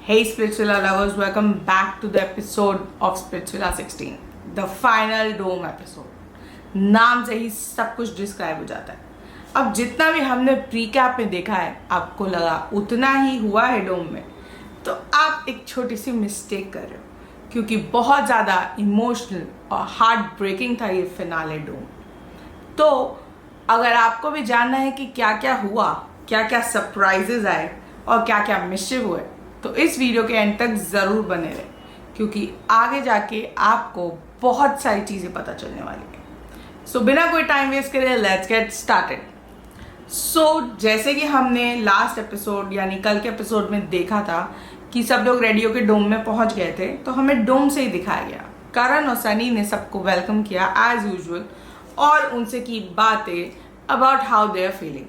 Hey Splitsvilla lovers, welcome back to the episode of Splitsvilla 16, the final dome episode. नाम से ही सब कुछ describe हो जाता है. अब जितना भी हमने प्री कैप में देखा है, आपको लगा उतना ही हुआ है डोम में, तो आप एक छोटी सी मिस्टेक कर रहे हो, क्योंकि बहुत ज़्यादा इमोशनल और हार्ट ब्रेकिंग था ये फिनाले डोम. तो अगर आपको भी जानना है कि क्या क्या हुआ, क्या क्या सरप्राइजेज आए और क्या क्या मिसचिफ हुए, तो इस वीडियो के एंड तक ज़रूर बने रहे, क्योंकि आगे जाके आपको बहुत सारी चीज़ें पता चलने वाली है. सो बिना कोई टाइम वेस्ट करे लेट्स गेट स्टार्टेड. सो जैसे कि हमने लास्ट एपिसोड यानी कल के एपिसोड में देखा था कि सब लोग रेडियो के डोम में पहुंच गए थे, तो हमें डोम से ही दिखाया गया. करण और सनी ने सबको वेलकम किया एज यूजुअल और उनसे की बातें about how they are feeling.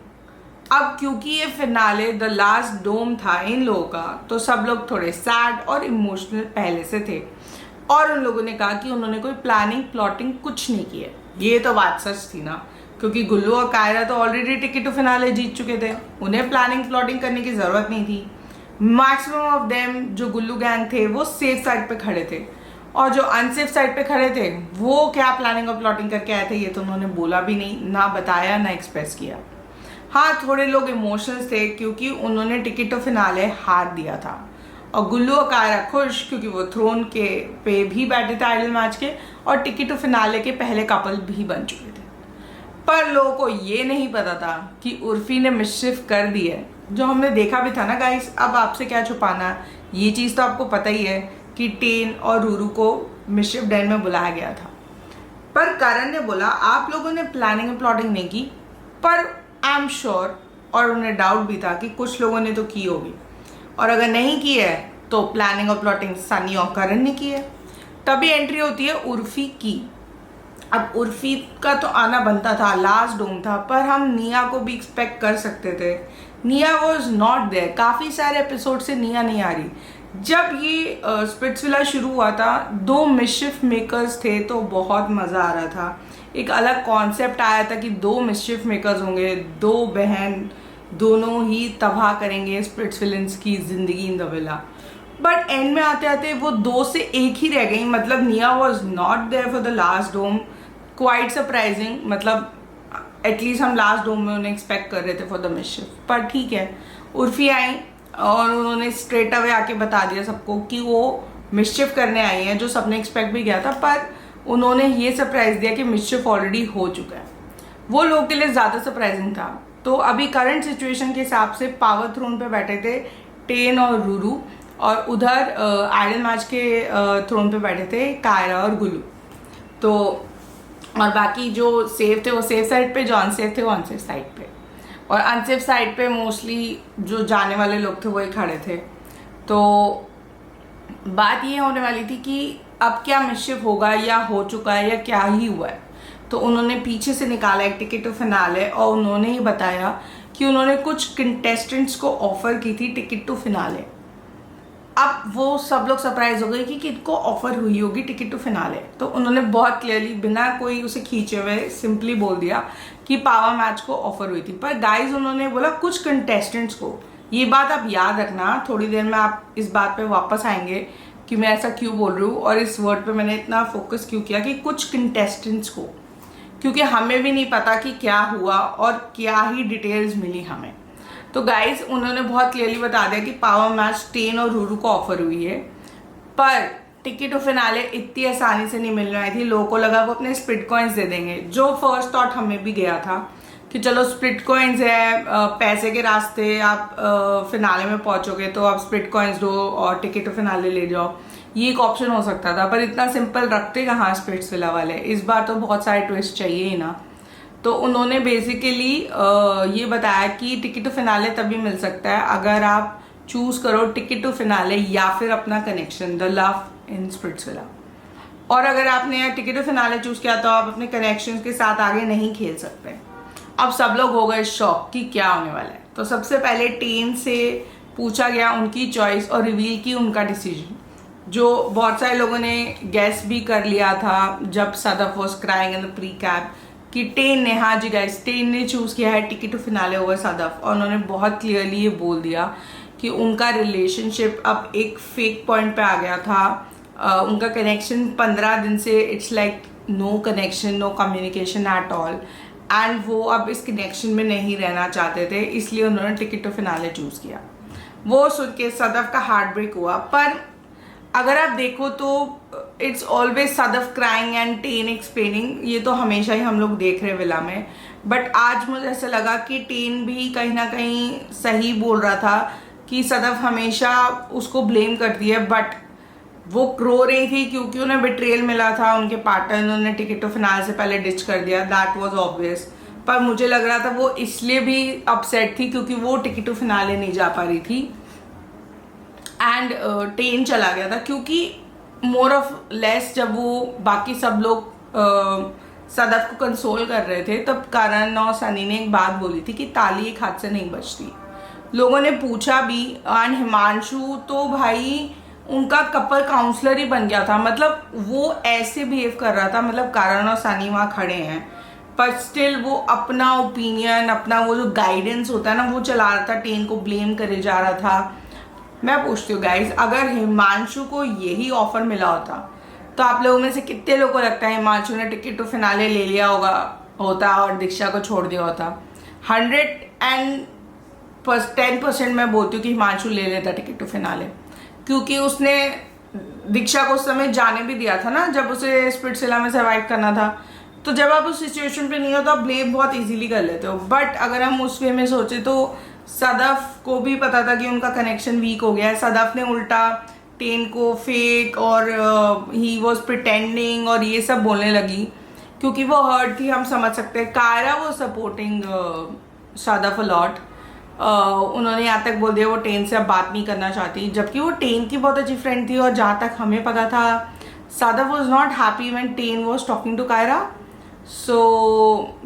अब क्योंकि ये फिनाले द लास्ट डोम था इन लोगों का, तो सब लोग थोड़े सैड और इमोशनल पहले से थे और उन लोगों ने कहा कि उन्होंने कोई प्लानिंग प्लॉटिंग कुछ नहीं की है. ये तो बात सच थी ना, क्योंकि गुल्लू और कायरा तो ऑलरेडी टिकट टू फिनाले जीत चुके थे, उन्हें प्लानिंग प्लॉटिंग करने की ज़रूरत नहीं थी. मैक्सिमम ऑफ देम जो गुल्लू गैंग थे वो सेफ साइड पे खड़े थे, और जो अनसेफ साइड पे खड़े थे वो क्या प्लानिंग और प्लॉटिंग करके आए थे ये तो उन्होंने बोला भी नहीं, ना बताया ना एक्सप्रेस किया. हाँ, थोड़े लोग इमोशंस थे क्योंकि उन्होंने टिकट टू फिनाले हार दिया था, और गुल्लू और कायरा खुश क्योंकि वो थ्रोन के पे भी बैठे थे आइडल मैच के, और टिकट टू फिनाले के पहले कपल भी बन चुके थे. पर लोगों को ये नहीं पता था कि उर्फी ने मिसचिफ कर दी है, जो हमने देखा भी था ना गाइस. अब आपसे क्या छुपाना, ये चीज़ तो आपको पता ही है कि टेन और रूरू को मिसचिफ डैन में बुलाया गया था. पर करण ने बोला आप लोगों ने प्लानिंग और प्लॉटिंग नहीं की, पर आई एम श्योर, और उन्हें डाउट भी था कि कुछ लोगों ने तो की होगी, और अगर नहीं की है तो प्लानिंग और प्लॉटिंग सनी और करण ने की है. तभी एंट्री होती है उर्फी की. अब उर्फी का तो आना बनता था, लास्ट डोम था, पर हम निया को भी एक्सपेक्ट कर सकते थे. निया वॉज नॉट देयर. काफ़ी सारे एपिसोड से निया नहीं आ रही. जब ये स्प्लिट्सविला शुरू हुआ था, दो मिसचिफ मेकर्स थे तो बहुत मज़ा आ रहा था. एक अलग कॉन्सेप्ट आया था कि दो मिसचिफ मेकर्स होंगे, दो बहन, दोनों ही तबाह करेंगे स्प्लिट्सविलन्स की ज़िंदगी in the villa. But and में आते आते वो दो से एक ही रह गई. मतलब Nia was not there for the last dome. Quite surprising. मतलब एटलीस्ट हम लास्ट डोम में उन्हें एक्सपेक्ट कर रहे थे फॉर द मिसचिफ. पर ठीक है, उर्फी आई और उन्होंने स्ट्रेट अवे आके बता दिया सबको कि वो मिसचिफ करने आई हैं, जो सबने एक्सपेक्ट भी किया था. पर उन्होंने ये सरप्राइज दिया कि मिसचिफ ऑलरेडी हो चुका है. वो लोगों के लिए ज़्यादा सरप्राइजिंग था. तो अभी करंट सिचुएशन के हिसाब से पावर थ्रोन पे बैठे थे टेन और रूरू, और उधर आइडल मैच के थ्रोन पे बैठे थे कायरा और गुल्लू. तो और बाकी जो सेफ थे वो सेफ साइड पे, जो अनसेफ थे वो अनसेफ साइड पे, और अनसेफ साइड पे मोस्टली जो जाने वाले लोग थे वो ही खड़े थे. तो बात ये होने वाली थी कि अब क्या मिसचिफ होगा, या हो चुका है, या क्या ही हुआ है. तो उन्होंने पीछे से निकाला एक टिकट टू फिनाले, और उन्होंने ही बताया कि उन्होंने कुछ कंटेस्टेंट्स को ऑफर की थी टिकट टू फिनाले. अब वो सब लोग सरप्राइज हो गए कि किनको ऑफर हुई होगी टिकट टू फिनाले. तो उन्होंने बहुत क्लियरली बिना कोई उसे खींचे हुए सिंपली बोल दिया कि पावर मैच को ऑफर हुई थी. पर गाइज उन्होंने बोला कुछ कंटेस्टेंट्स को. ये बात आप याद रखना, थोड़ी देर में आप इस बात पे वापस आएंगे कि मैं ऐसा क्यों बोल रही हूँ और इस वर्ड पे मैंने इतना फोकस क्यों किया कि कुछ कंटेस्टेंट्स को, क्योंकि हमें भी नहीं पता कि क्या हुआ और क्या ही डिटेल्स मिली हमें. तो गाइज उन्होंने बहुत क्लियरली बता दिया कि पावर मैच टेन और रूरू को ऑफर हुई है, पर टिकट टू फिनाले इतनी आसानी से नहीं मिलने आई थी. लोगों को लगा वो अपने स्प्लिट कॉइन्स दे देंगे, जो फर्स्ट थॉट हमें भी गया था कि चलो स्प्लिट कॉइन्स है, पैसे के रास्ते आप फिनाले में पहुंचोगे तो आप स्प्लिट कॉइन्स दो और टिकट टू फिनाले ले जाओ. ये एक ऑप्शन हो सकता था, पर इतना सिंपल रखते कहाँ स्प्लिट्सविला वाले. इस बार तो बहुत सारे ट्विस्ट चाहिए ही ना. तो उन्होंने बेसिकली ये बताया कि टिकट टू फिनाले तभी मिल सकता है अगर आप चूज़ करो टिकट टू फिनाले या फिर अपना connection the love in Splitsvilla. और अगर आपने टिकट टू फिनाले चूज़ किया तो आप अपने कनेक्शन के साथ आगे नहीं खेल सकते. अब सब लोग हो गए शॉक कि क्या होने वाला है. तो सबसे पहले टेन से पूछा गया उनकी चॉइस और रिवील की उनका डिसीजन, जो बहुत सारे लोगों ने गैस भी कर लिया था जब Sadaf was crying in the precap कि टेन ने, हाँ जी गाइस, टेन ने चूज़ किया है ticket to finale over Sadaf. और उन्होंने बहुत क्लियरली ये बोल दिया कि उनका रिलेशनशिप अब एक फेक पॉइंट पे आ गया था। उनका कनेक्शन 15 दिन से it's like no connection, no communication at all, and वो अब इस कनेक्शन में नहीं रहना चाहते थे, इसलिए उन्होंने टिकट टू फिनाले चूज किया। वो सुन के सदफ का हार्ट ब्रेक हुआ। पर अगर आप देखो तो it's always Sadaf crying and Ten explaining, ये तो हमेशा ही हम लोग देख रहे हैं विला में। बट आज मुझे ऐसा लगा कि टेन भी कहीं ना कहीं सही बोल रहा था कि सदफ हमेशा उसको ब्लेम करती है, बट वो रो रही थी क्योंकि उन्हें बिट्रेल मिला था, उनके पार्टनर ने उन्हें टिकट टू फिनाले से पहले डिच कर दिया, दैट वाज ऑब्वियस। पर मुझे लग रहा था वो इसलिए भी अपसेट थी क्योंकि वो टिकट टू फिनाले नहीं जा पा रही थी, एंड टेन चला गया था। क्योंकि मोर ऑफ लेस जब वो बाकी सब लोग सदफ को कंसोल कर रहे थे, तब करण और सनी ने एक बात बोली थी कि ताली एक हाथ से नहीं बचती। लोगों ने पूछा भी, एंड हिमांशु तो भाई उनका कपल काउंसलर ही बन गया था। मतलब वो ऐसे बिहेव कर रहा था, मतलब करण और सनी वहाँ खड़े हैं पर स्टिल वो अपना ओपिनियन, अपना वो जो गाइडेंस होता है ना, वो चला रहा था, टेन को ब्लेम करे जा रहा था। मैं पूछती हूँ गाइज, अगर हिमांशु को यही ऑफर मिला होता तो आप लोगों में से कितने लोगों को लगता है हिमांशु ने टिकट टू फिनाले ले लिया होता और दीक्षा को छोड़ दिया होता? 110% मैं बोलती हूँ कि हिमांशु ले लेता टिकट टू फिनाले, क्योंकि उसने दीक्षा को उस समय जाने भी दिया था ना, जब उसे स्पिट्सविला में सर्वाइव करना था। तो जब आप उस सिचुएशन पे नहीं हो तो आप ब्लेम बहुत इजीली कर लेते हो। बट अगर हम उस वे में सोचे तो सदफ को भी पता था कि उनका कनेक्शन वीक हो गया है। सदफ ने उल्टा टेन को फेक और ही वॉज प्रिटेंडिंग और ये सब बोलने लगी क्योंकि वो हर्ट थी, हम समझ सकते हैं। कायरा वो सपोर्टिंग सदफ अलॉट। उन्होंने यहाँ तक बोल दिया वो टेन से अब बात नहीं करना चाहती, जबकि वो टेन की बहुत अच्छी फ्रेंड थी। और जहाँ तक हमें पता था Sadaf was not happy when Ten was talking to Kaira. So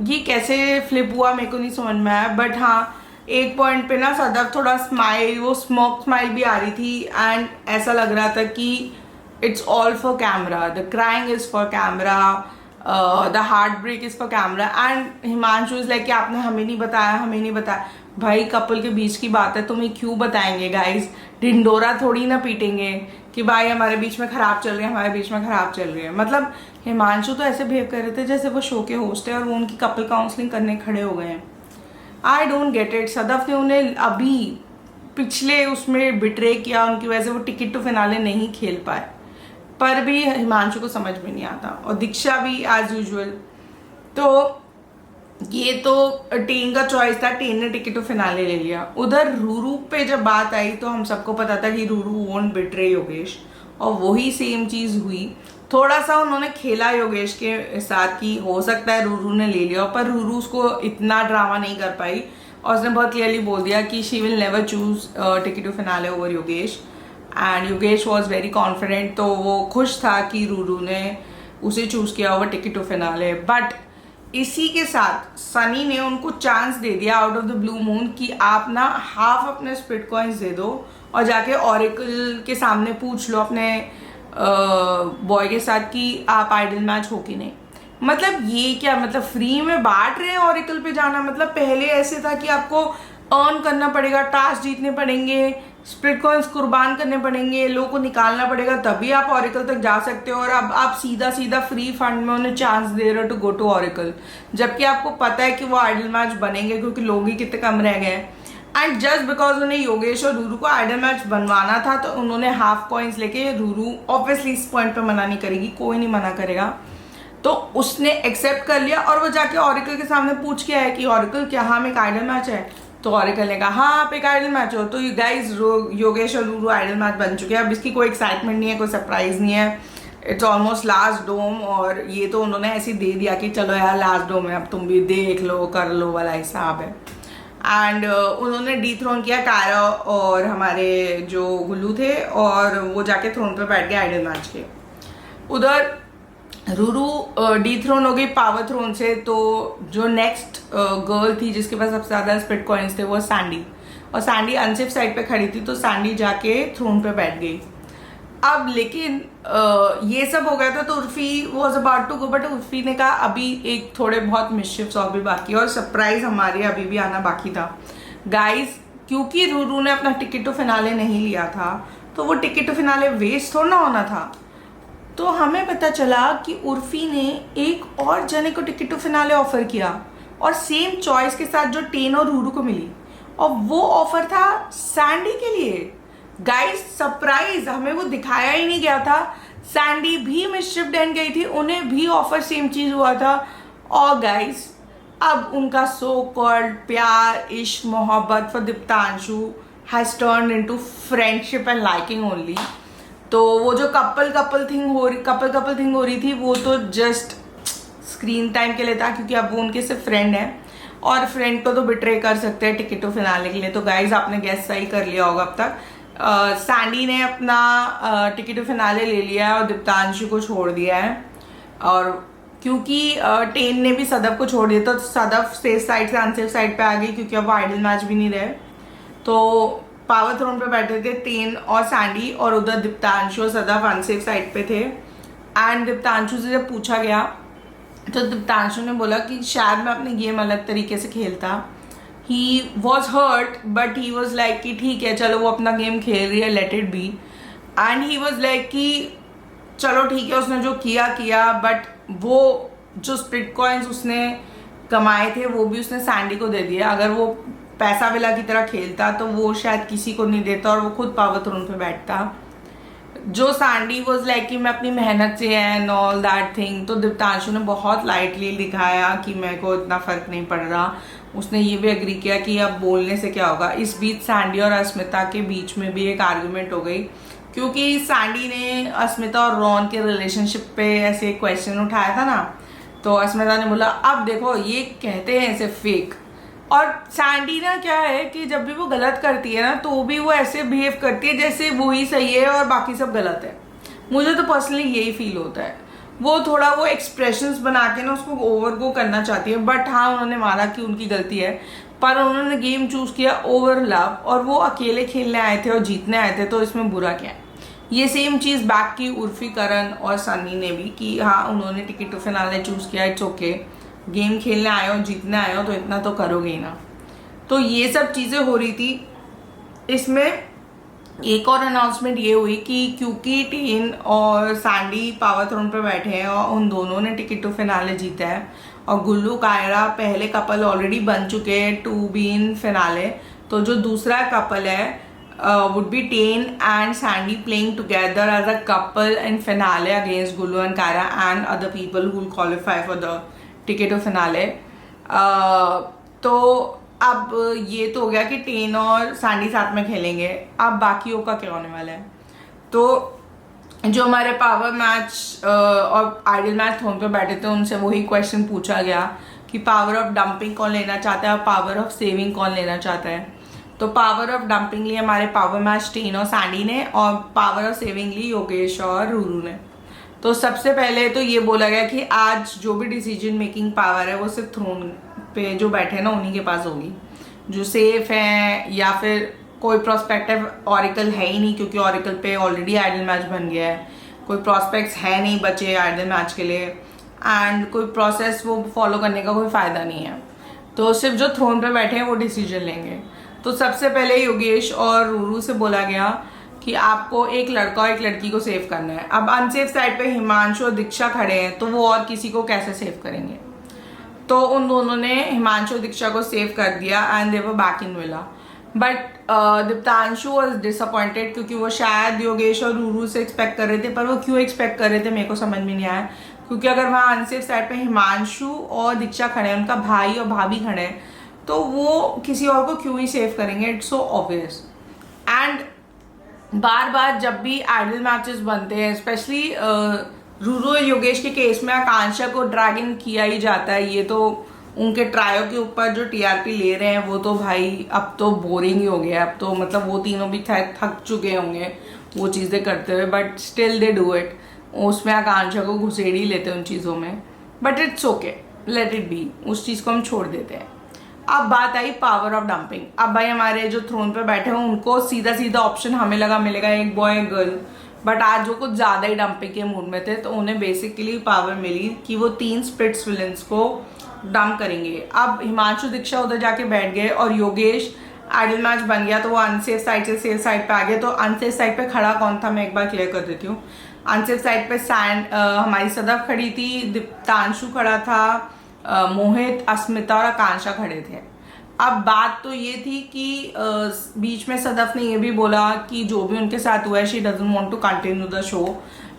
ये कैसे फ्लिप हुआ मेरे को नहीं समझ में आया। बट हाँ, एक पॉइंट पे ना सदफ थोड़ा स्माइल, वो स्मोक स्माइल भी आ रही थी, एंड ऐसा लग रहा था कि it's all for camera, the crying is for camera, the heartbreak is for camera. And Himanshu is like कि आपने हमें नहीं बताया, हमें नहीं बताया। भाई कपल के बीच की बात है, तुम्हें क्यों बताएंगे गाइज? ढिंडोरा थोड़ी ना पीटेंगे कि भाई हमारे बीच में खराब चल रही है, हमारे बीच में खराब चल रही है। मतलब हिमांशु तो ऐसे बिहेव कर रहे थे जैसे वो शो के होस्ट है और वो उनकी कपल काउंसलिंग करने खड़े हो गए हैं। I don't get it. Sadaf ने उन्हें अभी पिछले उसमें बिट्रे किया, उनकी वजह से वो टिकट टू फिनाले नहीं खेल पाए, पर भी हिमांशु को समझ में नहीं आता। और दीक्षा भी एज यूजुअल। तो ये तो टेन का चॉइस था, टेन ने टिकट टू फिनाले ले लिया। उधर रूरू पे जब बात आई तो हम सबको पता था कि रूरू वोंट बिट्रे योगेश, और वही सेम चीज हुई। थोड़ा सा उन्होंने खेला योगेश के साथ कि हो सकता है रूरू ने ले लिया, पर रूरू उसको इतना ड्रामा नहीं कर पाई और उसने बहुत क्लियरली बोल दिया कि she will never choose ticket to finale over Yogesh. And Yogesh was very confident, तो वो खुश था कि रूरू ने उसे चूज किया over ticket to finale. But इसी के साथ सनी ने उनको चांस दे दिया out of the blue moon कि आप ना हाफ अपने स्पिट कॉइन्स दे दो और जाके ऑरेकल के सामने पूछ लो अपने बॉय के साथ कि आप आइडल मैच हो कि नहीं। मतलब ये क्या, मतलब फ्री में बांट रहे हैं ऑरेकल पे जाना? मतलब पहले ऐसे था कि आपको अर्न करना पड़ेगा, टास्क जीतने पड़ेंगे, स्प्लिट कॉइन्स कुर्बान करने पड़ेंगे, लोगों को निकालना पड़ेगा, तभी आप ऑरेकल तक जा सकते हो। और अब आप सीधा सीधा फ्री फंड में उन्हें चांस दे रहे हो टू गो टू ऑरेकल, जबकि आपको पता है कि वो आइडल मैच बनेंगे क्योंकि लोग ही कितने कम रह गए। एंड जस्ट बिकॉज उन्हें योगेश और रूरू को आइडल मैच बनवाना था तो उन्होंने हाफ कॉइन्स लेके, रूरू ऑब्वियसली इस पॉइंट पे मना नहीं करेगी, कोई नहीं मना करेगा, तो उसने एक्सेप्ट कर लिया। और वो जाके ऑरेकल के सामने पूछ के आया कि ऑरेकल क्या हम एक आइडल मैच है? तो ऑरेकल ने कहा हाँ आप एक आइडल मैच हो। तो यू गाइज, योगेश और रूरू आइडल मैच बन चुके हैं। अब इसकी कोई एक्साइटमेंट नहीं है, कोई सरप्राइज नहीं है, इट्स ऑलमोस्ट लास्ट डोम। और ये तो उन्होंने ऐसे दे दिया कि चलो यार लास्ट डोम है, अब तुम भी देख लो कर लो वाला हिसाब है। एंड उन्होंने डीथ्रोन किया कायरा और हमारे जो गुल्लू थे, और वो जाके थ्रोन पे बैठ गए आइडल मैच के। उधर रूरू डीथ्रोन हो गई पावर थ्रोन से। तो जो नेक्स्ट गर्ल थी जिसके पास सबसे ज्यादा स्पिट कॉइन्स थे वो सैंडी, और सैंडी अनसेफ साइड पे खड़ी थी, तो सैंडी जाके थ्रोन पे बैठ गई। अब लेकिन ये सब हो गया था तो Urfi was about to go, but Urfi ने कहा अभी एक थोड़े बहुत मिसशिफ्स और भी बाकी, और सरप्राइज हमारे अभी भी आना बाकी था। गाइज क्योंकि रूरू ने अपना टिकट टू फिनाले नहीं लिया था तो वो टिकट टू फिनाले वेस्ट थोड़ा ना होना था। तो हमें पता चला कि उर्फी ने एक और जने को टिकट टू फिनाले ऑफर किया और सेम चॉइस के साथ जो टेन और रूरू को मिली, और वो ऑफर था सैंडी के लिए। गाइस सरप्राइज, हमें वो दिखाया ही नहीं गया था। सैंडी भी मिसशिप डैन गई थी, उन्हें भी ऑफर सेम चीज हुआ था। और गाइस अब उनका सो कॉल्ड प्यार, इश्क, मोहब्बत for Diptanshu has turned into friendship and liking only. तो वो जो कपल थिंग हो रही थी वो तो जस्ट स्क्रीन टाइम के लिए था, क्योंकि अब वो उनके सिर्फ फ्रेंड है और फ्रेंड को तो बिट्रे कर सकते हैं टिकट टू फिनाले के लिए। तो गाइज आपने गेस सही कर लिया होगा अब तक। सैंडी ने अपना टिकट टू फिनाले ले लिया है और दीप्तांशु को छोड़ दिया है। और क्योंकि टेन ने भी सदफ को छोड़ दिया तो सदफ सेफ साइड से अनसेफ साइड पे आ गई, क्योंकि अब आइडल मैच भी नहीं रहे। तो पावर थ्रोन पे बैठे थे टेन और सैंडी, और उधर दीप्तांशु और सदफ अनसेफ साइड पे थे। एंड दीप्तांशु से जब पूछा गया तो दीप्तांशु ने बोला कि शायद मैं अपनी गेम अलग तरीके से खेलता। He was hurt but he was like कि ठीक है चलो वो अपना गेम खेल रही है, let it be. And he was like कि चलो ठीक है उसने जो किया, बट वो जो स्प्लिट कॉइन्स उसने कमाए थे वो भी उसने सैंडी को दे दिया। अगर वो पैसा विला की तरह खेलता तो वो शायद किसी को नहीं देता और वो खुद पावर थ्रोन पे बैठता। जो सैंडी वॉज लाइक कि मैं अपनी मेहनत से है एंड ऑल दैट थिंग, तो दीप्तांशु ने बहुत लाइटली दिखाया कि मेरे को इतना फर्क नहीं पड़ रहा। उसने ये भी एग्री किया कि अब बोलने से क्या होगा। इस बीच सैंडी और अस्मिता के बीच में भी एक आर्गुमेंट हो गई, क्योंकि सैंडी ने अस्मिता और रॉन के रिलेशनशिप पे ऐसे क्वेश्चन उठाया था ना, तो अस्मिता ने बोला अब देखो ये कहते हैं ऐसे फेक। और सैंडी ना क्या है कि जब भी वो गलत करती है ना तो भी वो ऐसे बिहेव करती है जैसे वो ही सही है और बाकी सब गलत है। मुझे तो पर्सनली यही फील होता है। वो थोड़ा वो एक्सप्रेशंस बना के ना उसको ओवर गो करना चाहती है, बट हाँ उन्होंने माना कि उनकी गलती है, पर उन्होंने गेम चूज किया ओवर लव, और वो अकेले खेलने आए थे और जीतने आए थे, तो इसमें बुरा क्या है। ये सेम चीज बैक की उर्फी, करण और सनी ने भी कि हाँ उन्होंने टिकट टू फिनाले चूज किया, इट्स ओके, गेम खेलने आए हो जीतने आए हो तो इतना तो करोगे ही ना। तो ये सब चीजें हो रही थी। इसमें एक और अनाउंसमेंट ये हुई कि क्योंकि टेन और सैंडी पावर थ्रोन पे बैठे हैं और उन दोनों ने टिकट टू फिनाले जीता है और गुल्लू कायरा पहले कपल ऑलरेडी बन चुके हैं टू बी इन फिनाले, तो जो दूसरा कपल है would be Tain and Sandy playing together as a couple in finale against Gullu and Kaira and other people who will qualify for the ticket to finale. तो अब ये तो हो गया कि टेन और सैंडी साथ में खेलेंगे। अब बाकियों का क्या होने वाला है। तो जो हमारे पावर मैच और आइडल मैच थ्रोन पे बैठे थे उनसे वही क्वेश्चन पूछा गया कि पावर ऑफ डंपिंग कौन लेना चाहता है और पावर ऑफ सेविंग कौन लेना चाहता है। तो पावर ऑफ डंपिंग लिए हमारे पावर मैच टेन और सैंडी ने, और पावर ऑफ सेविंग ली योगेश और रूरू ने। तो सबसे पहले तो ये बोला गया कि आज जो भी डिसीजन मेकिंग पावर है वो सिर्फ थ्रोन पे जो बैठे हैं ना उन्हीं के पास होगी, जो सेफ हैं या फिर कोई प्रोस्पेक्टिव ऑरिकल है ही नहीं, क्योंकि ऑरिकल पे ऑलरेडी आइडल मैच बन गया है, कोई प्रोस्पेक्ट्स है नहीं बचे आइडल मैच के लिए, एंड कोई प्रोसेस वो फॉलो करने का कोई फ़ायदा नहीं है। तो सिर्फ जो थ्रोन पे बैठे हैं वो डिसीजन लेंगे। तो सबसे पहले योगेश और रूरू से बोला गया कि आपको एक लड़का और एक लड़की को सेव करना है। अब अनसेफ साइड पे हिमांशु और दीक्षा खड़े हैं तो वो और किसी को कैसे सेव करेंगे। तो उन दोनों ने हिमांशु और दीक्षा को सेव कर दिया and they were back in villa. But Diptanshu was disappointed, क्योंकि वो शायद योगेश और रूरू से एक्सपेक्ट कर रहे थे, पर वो क्यों एक्सपेक्ट कर रहे थे मेरे को समझ में नहीं आया। क्योंकि अगर वहाँ अनसेफ साइड पे हिमांशु और दीक्षा खड़े हैं, उनका भाई और भाभी खड़े हैं, तो वो किसी और को क्यों ही सेव करेंगे। It's so obvious. एंड बार बार जब भी आइडल मैचेस बनते हैं, स्पेशली रूरू और योगेश के केस में आकांक्षा को ड्रैग इन किया ही जाता है। ये तो उनके ट्रायो के ऊपर जो टीआरपी ले रहे हैं वो तो भाई अब तो बोरिंग ही हो गया। अब तो मतलब वो तीनों भी थक चुके होंगे वो चीज़ें करते हुए, but still they do it. उसमें आकांक्षा को घुसेड़ ही लेते हैं उन चीज़ों में, but it's okay, let it be, उस चीज़ को हम छोड़ देते हैं। अब बात आई पावर ऑफ डंपिंग। अब भाई हमारे जो थ्रोन पे बैठे हैं उनको सीधा सीधा ऑप्शन हमें लगा मिलेगा एक बॉय एक गर्ल, बट आज वो कुछ ज़्यादा ही डंपिंग के मूड में थे, तो उन्हें बेसिकली पावर मिली कि वो 3 स्प्लिट्स विलन्स को डंप करेंगे। अब हिमांशु दीक्षा उधर जाके बैठ गए और योगेश आइडल मैच बन गया तो वो अनसेफ साइड से सेफ साइड पे आ गया। तो अनसेफ साइड पे खड़ा कौन था मैं एक बार क्लियर कर देती हूँ। अनसेफ साइड पे हमारी सदफ खड़ी थी, दीप्तांशु खड़ा था, मोहित, अस्मिता और आकांक्षा खड़े थे। अब बात तो ये थी कि बीच में सदफ ने ये भी बोला कि जो भी उनके साथ हुआ है she doesn't want to continue the show,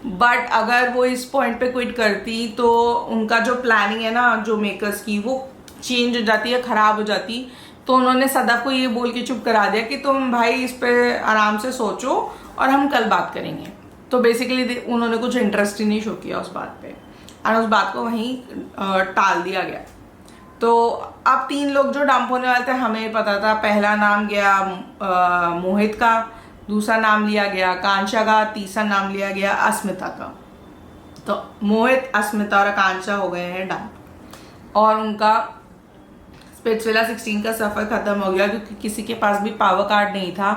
but अगर वो इस पॉइंट पे क्विट करती तो उनका जो प्लानिंग है ना जो मेकर्स की वो चेंज हो जाती है, खराब हो जाती। तो उन्होंने सदफ को ये बोल के चुप करा दिया कि तुम भाई इस पे आराम से सोचो और हम कल बात करेंगे। तो बेसिकली उन्होंने कुछ इंटरेस्ट ही नहीं शो किया उस बात पे और उस बात को वहीं टाल दिया गया। तो अब 3 लोग जो डंप होने वाले थे हमें पता था। पहला नाम गया मोहित का, दूसरा नाम लिया गया आकांक्षा का, तीसरा नाम लिया गया अस्मिता का। तो मोहित, अस्मिता और आकांक्षा हो गए हैं डंप और उनका स्पिट्सविला 16 का सफर खत्म हो गया क्योंकि किसी के पास भी पावर कार्ड नहीं था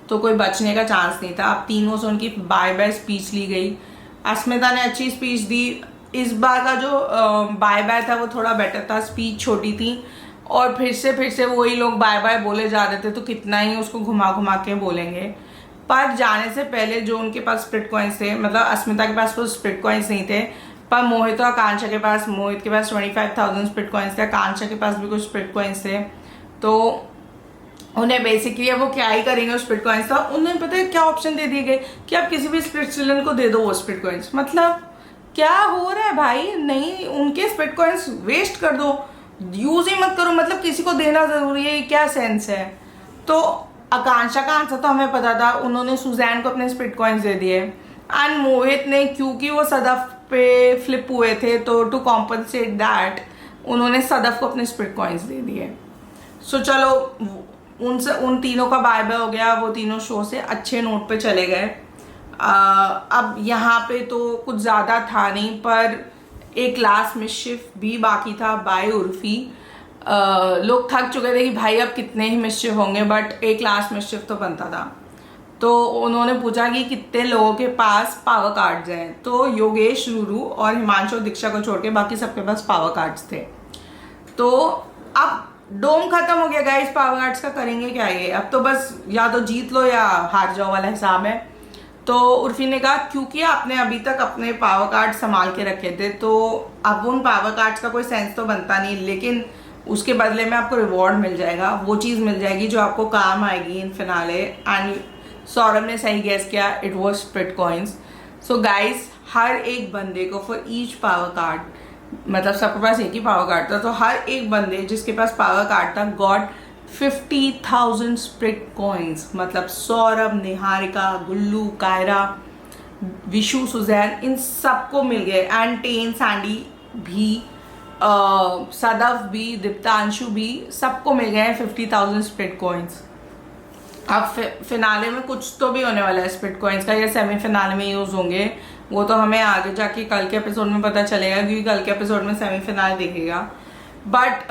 तो कोई बचने का चांस नहीं था। अब तीनों से उनकी बाय बाय स्पीच ली गई। अस्मिता ने अच्छी स्पीच दी। इस बार का जो बाय बाय था वो थोड़ा बेटर था, स्पीच छोटी थी और फिर से वही लोग बाय बाय बोले जा रहे थे तो कितना ही उसको घुमा घुमा के बोलेंगे। पर जाने से पहले जो उनके पास स्प्लिट कॉइन्स थे, मतलब अस्मिता के पास तो स्प्लिट कॉइन्स नहीं थे पर मोहित और आकांक्षा के पास, मोहित के पास 25,000 स्प्लिट कॉइन्स थे, आकांक्षा के पास भी कुछ स्प्लिट कॉइन्स थे। तो उन्हें बेसिकली वो क्या ही करेंगे उस स्प्लिट कॉइन्स का। उन्हें पता है क्या ऑप्शन दे दिए गए कि आप किसी भी स्प्लिट चिल्ड्रन को दे दो वो स्प्लिट कॉइन्स। मतलब क्या हो रहा है भाई, नहीं उनके स्प्लिट कॉइन्स वेस्ट कर दो, यूज ही मत करो, मतलब किसी को देना जरूरी है, क्या सेंस है। तो आकांक्षा का आंसर तो हमें पता था, उन्होंने सुजैन को अपने स्प्लिट कॉइन्स दे दिए एंड मोहित ने क्योंकि वो सदफ पे फ्लिप हुए थे तो टू कॉम्पनसेट दैट उन्होंने सदफ को अपने स्प्लिट कॉइन्स दे दिए। सो चलो उन तीनों का बाय बाय हो गया, वो तीनों शो से अच्छे नोट पे चले गए। अब यहाँ पे तो कुछ ज़्यादा था नहीं पर एक लास्ट मिसशिफ भी बाकी था बाय उर्फी। लोग थक चुके थे कि भाई अब कितने ही मिसशिफ होंगे, बट एक लास्ट मिसशिफ तो बनता था। तो उन्होंने पूछा कि कितने लोगों के पास पावर कार्ड्स हैं। तो योगेश, रूरू और हिमांशु, दीक्षा को छोड़ के बाकी सबके पास पावर कार्ड्स थे। तो अब डोम खत्म हो गया गाइस, पावर कार्ड्स का करेंगे क्या ये, अब तो बस या तो जीत लो या हार जाओ वाला हिसाब है। तो उर्फी ने कहा क्योंकि आपने अभी तक अपने पावर कार्ड संभाल के रखे थे तो अब उन पावर कार्ड्स का कोई सेंस तो बनता नहीं, लेकिन उसके बदले में आपको रिवॉर्ड मिल जाएगा, वो चीज़ मिल जाएगी जो आपको काम आएगी इन फिनाले। एंड सौरभ ने सही गैस किया, it was split coins. So guys हर एक बंदे को फॉर ईच पावर कार्ड, मतलब सबके पास एक ही पावर कार्ड था, तो हर एक बंदे जिसके पास पावर कार्ड था गॉट 50,000 स्प्लिट कॉइन्स। मतलब सौरभ, निहारिका, गुल्लू, कायरा, विशु, सुजैन, इन सबको मिल गए। एंड टेन, सैंडी भी, सदफ भी, दीप्तांशु भी, सबको मिल गए 50,000 स्प्लिट कॉइन्स। अब फिनाले में कुछ तो भी होने वाला है स्प्लिट कॉइन्स का, या सेमीफिनाले में यूज होंगे वो तो हमें आगे जाके कल के एपिसोड में पता चलेगा क्योंकि कल के एपिसोड में सेमीफिनाले देखेगा। बट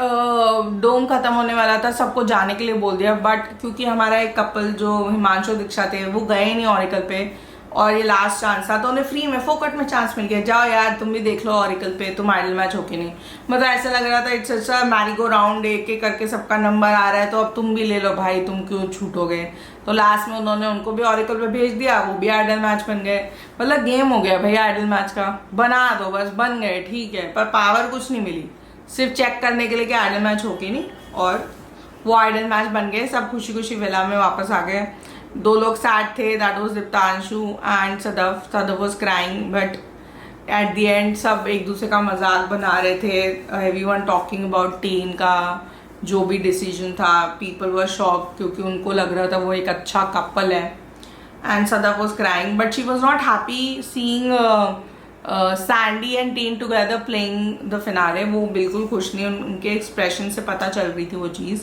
डोम खत्म होने वाला था, सबको जाने के लिए बोल दिया, बट क्योंकि हमारा एक कपल जो हिमांशु दीक्षा थे वो गए नहीं ऑरिकल पे और ये लास्ट चांस था तो उन्हें फ्री में फोकट में चांस मिल गया, जाओ यार तुम भी देख लो ऑरिकल पे, तुम आइडल मैच हो कि नहीं। मतलब ऐसा लग रहा था इट्स अच्छा मैरी गो राउंड, एक एक करके सबका नंबर आ रहा है तो अब तुम भी ले लो भाई, तुम क्यों छूटोगे। तो लास्ट में उन्होंने उनको भी ऑरिकल पे भेज दिया, वो भी आइडल मैच बन गए। मतलब गेम हो गया भैया आइडल मैच का, बना दो बस, बन गए ठीक है, पर पावर कुछ नहीं मिली, सिर्फ चेक करने के लिए कि आइडल मैच हो कि नहीं, और वो आइडल मैच बन गए। सब खुशी खुशी विला में वापस आ गए। 2 लोग सैड थे, that was Deeptanshu and Sadaf. Sadaf was crying but at the end सब एक दूसरे का मजाक बना रहे थे। एवरीवन टॉकिंग अबाउट टीन का जो भी डिसीजन था, पीपल वर शॉक क्योंकि उनको लग रहा था वो एक अच्छा कपल है। And Sadaf was crying but she was not happy seeing Sandy and Teen together playing the finale. वो बिल्कुल खुश नहीं, उनके एक्सप्रेशन से पता चल रही थी वो चीज़।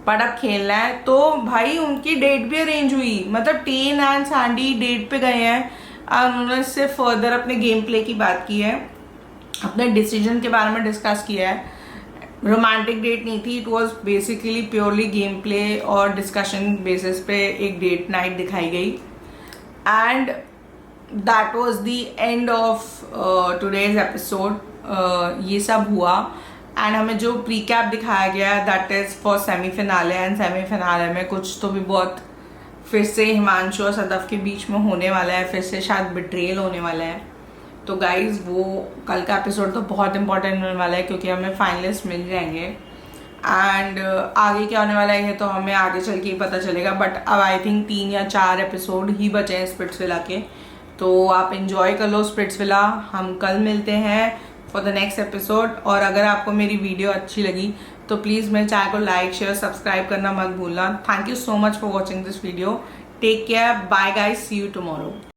बट अब खेलना है तो भाई उनकी डेट भी अरेंज हुई, मतलब टीन एंड सैंडी डेट पे गए हैं और उन्होंने इससे फर्दर अपने गेम प्ले की बात की है, अपने डिसीजन के बारे में डिस्कस किया है। रोमांटिक डेट नहीं थी, it was basically purely game play और डिस्कशन बेसिस पे एक डेट नाइट दिखाई गई। And that was the end of today's episode. ये सब हुआ एंड हमें जो प्री कैप दिखाया गया है that is for semi-finale, and semi-finale में कुछ तो भी बहुत फिर से हिमांशु और सदफ के बीच में होने वाला है, फिर से शायद बिट्रेल होने वाला है। तो गाइज वो कल का एपिसोड तो बहुत इंपॉर्टेंट होने वाला है क्योंकि हमें फाइनलिस्ट मिल जाएंगे, एंड आगे क्या होने वाला है तो हमें आगे चल के ही पता चलेगा। बट अब आई थिंक 3 या 4 एपिसोड ही बचे हैं स्पिट्सविला के, तो आप इंजॉय कर लो स्पिट्सविला। हम कल मिलते हैं फॉर द नेक्स्ट एपिसोड। और अगर आपको मेरी वीडियो अच्छी लगी तो प्लीज़ मेरे चैनल को लाइक शेयर सब्सक्राइब करना मत भूलना। Thank you so much for watching this video. Take care, bye guys, see you tomorrow.